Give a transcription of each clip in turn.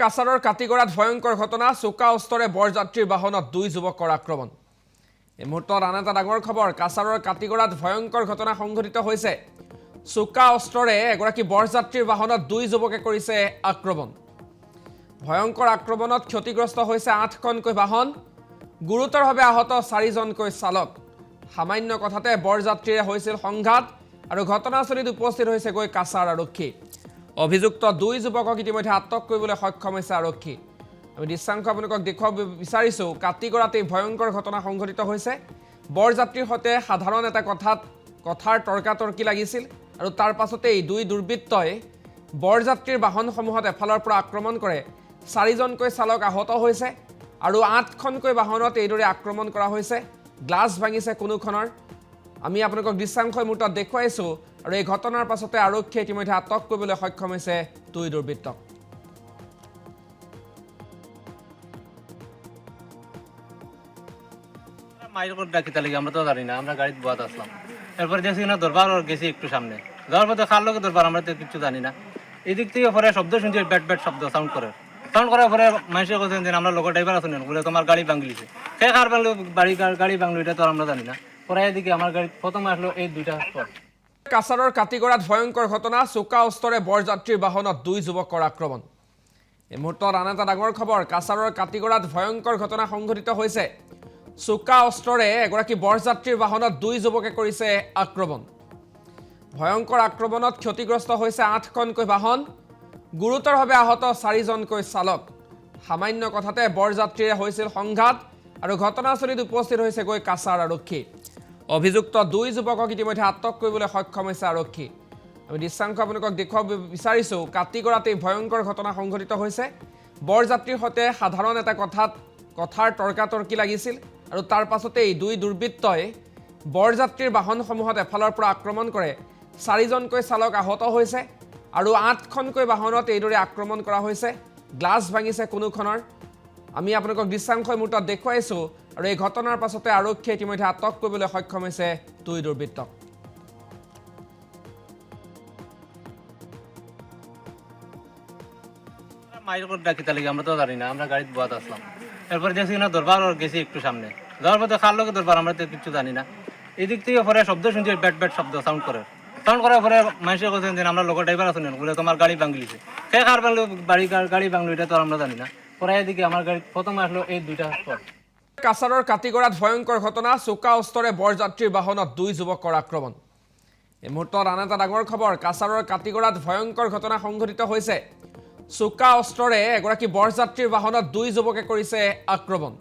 কাছাৰৰ কাটিগড়াত ভয়ংকৰ ঘটনা চোকা অস্ত্ৰৰে বৰযাত্ৰীৰ বাহনত দুই যুৱকৰ আক্ৰমণ। এই মুহূৰ্তত আন এটা ডাঙৰ খবৰ কাছাৰৰ কাটিগড়াত ভয়ংকৰ ঘটনা সংঘটিত হৈছে। চোকা অস্ত্ৰৰে এগৰাকী বৰযাত্ৰীৰ বাহনত দুই যুৱকে কৰিছে আক্ৰমণ। ভয়ংকৰ আক্ৰমণত ক্ষতিগ্ৰস্ত হৈছে ৮খনকৈ বাহন, গুৰুতৰভাৱে আহত ৪জনকৈ চালক। সামান্য কথাতে বৰযাত্ৰীৰে হৈছিল সংঘাত আৰু ঘটনাস্থলীত উপস্থিত হৈছে গৈ কাছাৰ আৰক্ষী। অভিযুক্ত দুই যুৱকক ইতিমধ্যে আটক কৰিবলৈ সক্ষম হৈছে আৰক্ষী। আমি দৃশ্যাংশ আপোনালোকক দেখুৱাব বিচাৰিছোঁ। কাটিগড়াত এই ভয়ংকৰ ঘটনা সংঘটিত হৈছে। বৰযাত্ৰীৰ সৈতে সাধাৰণ এটা কথাৰ তৰ্কাতৰ্কি লাগিছিল আৰু তাৰ পাছতেই দুই দুৰ্বৃত্তই বৰযাত্ৰীৰ বাহনসমূহত এফালৰ পৰা আক্ৰমণ কৰে। ৪জনকৈ চালক আহত হৈছে আৰু ৮খনকৈ বাহনত এইদৰে আক্ৰমণ কৰা হৈছে। গ্লাছ ভাঙিছে কোনোখনৰ। আমি আপোনালোকক দৃশ্যাংশই মুহূৰ্তত দেখুৱাইছোঁ আৰু এই ঘটনাৰ পাছতে আৰক্ষীয়ে ইতিমধ্যে আটক কৰিবলৈ সক্ষম হৈছে দুই দুৰ্বৃত্তক। মায়ের করে ডাকিতে লাগে আমরা তো জানি না, আমরা গাড়িতে বয়াত আসলাম। এরপরে দেখছি না দরবার আর গেছি একটু সামনে যাওয়ার পথে খার লোকের দরবার, আমরা তো কিছু জানি না। এদিক থেকে পরে শব্দ শুনছি, ব্যাট ব্যাট শব্দ সাউন্ড করার পরে মানুষের কথা যে আমরা লোক ড্রাইভার আছেন বলে তোমার গাড়ি ভাঙলিছে। সে কার ভাঙলো গাড়ি ভাঙলো এটা তো আমরা জানি না। পরে এদিকে আমার গাড়ি প্রথমে আসলো এই দুইটা স্পট। কাছাৰৰ কাটিগড়াত ভয়ংকৰ ঘটনা চোকা অস্ত্ৰৰে বৰযাত্ৰীৰ বাহনত দুই যুৱকৰ আক্ৰমণ। এই মুহূৰ্তত আন এটা ডাঙৰ খবৰ কাছাৰৰ কাটিগড়াত ভয়ংকৰ ঘটনা সংঘটিত হৈছে। চোকা অস্ত্ৰৰে এগৰাকী বৰযাত্ৰীৰ বাহনত দুই যুৱকে কৰিছে আক্ৰমণ। ভয়ংকৰ আক্ৰমণত ক্ষতিগ্ৰস্ত হৈছে ৮খনকৈ বাহন, গুৰুতৰভাৱে আহত ৪জনকৈ চালক। সামান্য কথাতে বৰযাত্ৰীৰে হৈছিল সংঘাত আৰু ঘটনাস্থলীত উপস্থিত হৈছে গৈ কাছাৰ আৰক্ষী। অভিযুক্ত দুই যুৱকক ইতিমধ্যে আটক কৰিবলৈ সক্ষম হৈছে আৰক্ষী। আমি দৃশ্যাংশ আপোনালোকক দেখুৱাব বিচাৰিছোঁ। কাটিগড়াত এই ভয়ংকৰ ঘটনা সংঘটিত হৈছে। বৰযাত্ৰীৰ সৈতে সাধাৰণ এটা কথাৰ তৰ্কাতৰ্কি লাগিছিল আৰু তাৰ পাছতেই দুই দুৰ্বৃত্তই বৰযাত্ৰীৰ বাহনসমূহত এফালৰ পৰা আক্ৰমণ কৰে। ৪জনকৈ চালক আহত হৈছে আৰু ৮খনকৈ বাহনত এইদৰে আক্ৰমণ কৰা হৈছে। গ্লাছ ভাঙিছে কোনোখনৰ। আমি আপোনালোকক দৃশ্যাংশই মুহূৰ্তত দেখুৱাইছোঁ আৰু এই ঘটনাৰ পাছতে আৰক্ষীয়ে ইতিমধ্যে আটক কৰিবলৈ সক্ষম হৈছে দুই দুৰ্বৃত্তক। মায়ের করে ডাকিতে লাগে আমরা তো জানি না, আমরা গাড়িতে বয়াত আসলাম। এরপরে দেখছি না দরবার আর গেছি একটু সামনে যাওয়ার পথে খার লোকের দরবার, আমরা তো কিছু জানি না। এদিক থেকে পরে শব্দ শুনছি, ব্যাট ব্যাট শব্দ সাউন্ড করার পরে মানুষের কথা যে আমরা লোক ড্রাইভার আছেন বলে তোমার গাড়ি ভাঙলিছে। সে কার ভাঙলো গাড়ি ভাঙলো এটা তো আমরা জানি না। পরে এদিকে আমার গাড়ি প্রথমে আসলো এই দুইটা স্পট। কাছাৰৰ কাটিগড়াত ভয়ংকৰ ঘটনা চোকা অস্ত্ৰৰে বৰযাত্ৰীৰ বাহনত দুই যুৱকৰ আক্ৰমণ। এই মুহূৰ্তত আন এটা ডাঙৰ খবৰ কাছাৰৰ কাটিগড়াত ভয়ংকৰ ঘটনা সংঘটিত হৈছে। চোকা অস্ত্ৰৰে এগৰাকী বৰযাত্ৰীৰ বাহনত দুই যুৱকে কৰিছে আক্ৰমণ।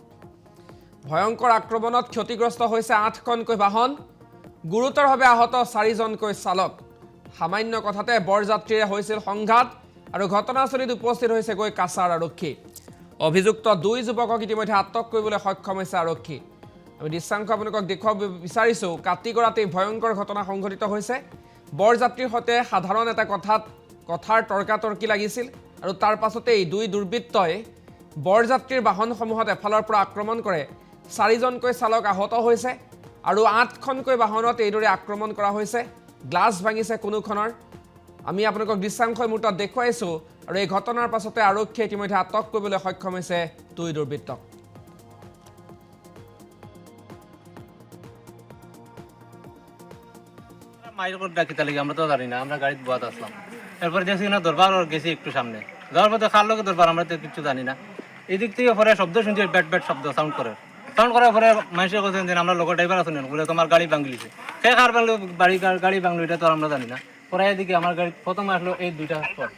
ভয়ংকৰ আক্ৰমণত ক্ষতিগ্ৰস্ত হৈছে ৮খনকৈ বাহন, গুৰুতৰভাৱে আহত ৪জনকৈ চালক। সামান্য কথাতে বৰযাত্ৰীৰে হৈছিল সংঘাত আৰু ঘটনাস্থলীত উপস্থিত হৈছে গৈ কাছাৰ আৰক্ষী। অভিযুক্ত দুই যুৱকক ইতিমধ্যে আটক কৰিবলৈ সক্ষম হৈছে আৰক্ষী। আমি দৃশ্যাংশ আপোনালোকক দেখুৱাব বিচাৰিছোঁ। কাটিগড়াত এই ভয়ংকৰ ঘটনা সংঘটিত হৈছে। বৰযাত্ৰীৰ সৈতে সাধাৰণ এটা কথাৰ তৰ্কাতৰ্কি লাগিছিল আৰু তাৰ পাছতেই দুই দুৰ্বৃত্তই বৰযাত্ৰীৰ বাহনসমূহত এফালৰ পৰা আক্ৰমণ কৰে। ৪জনকৈ চালক আহত হৈছে আৰু ৮খনকৈ বাহনত এইদৰে আক্ৰমণ কৰা হৈছে। গ্লাছ ভাঙিছে কোনোখনৰ। আমি আপোনালোকক দৃশ্যাংশই মুহূৰ্তত দেখুৱাইছোঁ আৰু এই ঘটনাৰ পাছতে আৰক্ষীয়ে ইতিমধ্যে আটক কৰিবলৈ সক্ষম হৈছে দুই দুৰ্বৃত্তক। মায়ের করে ডাকিতে লাগে আমরা তো জানি না, আমরা গাড়িতে বয়াত আসলাম। এরপরে দেখছি না দরবার আর গেছি একটু সামনে যাওয়ার পথে খার লোকের দরবার, আমরা তো কিছু জানি না। এদিক থেকে পরে শব্দ শুনছি, ব্যাট ব্যাট শব্দ সাউন্ড করার পরে মানুষের কথা যে আমরা লোক ড্রাইভার আছেন বলে তোমার গাড়ি ভাঙলিছে। সে কার ভাঙলো গাড়ি ভাঙলো এটা তো আমরা জানি না। পরে এদিকে আমার গাড়ি প্রথমে আসলো এই দুইটা স্পট।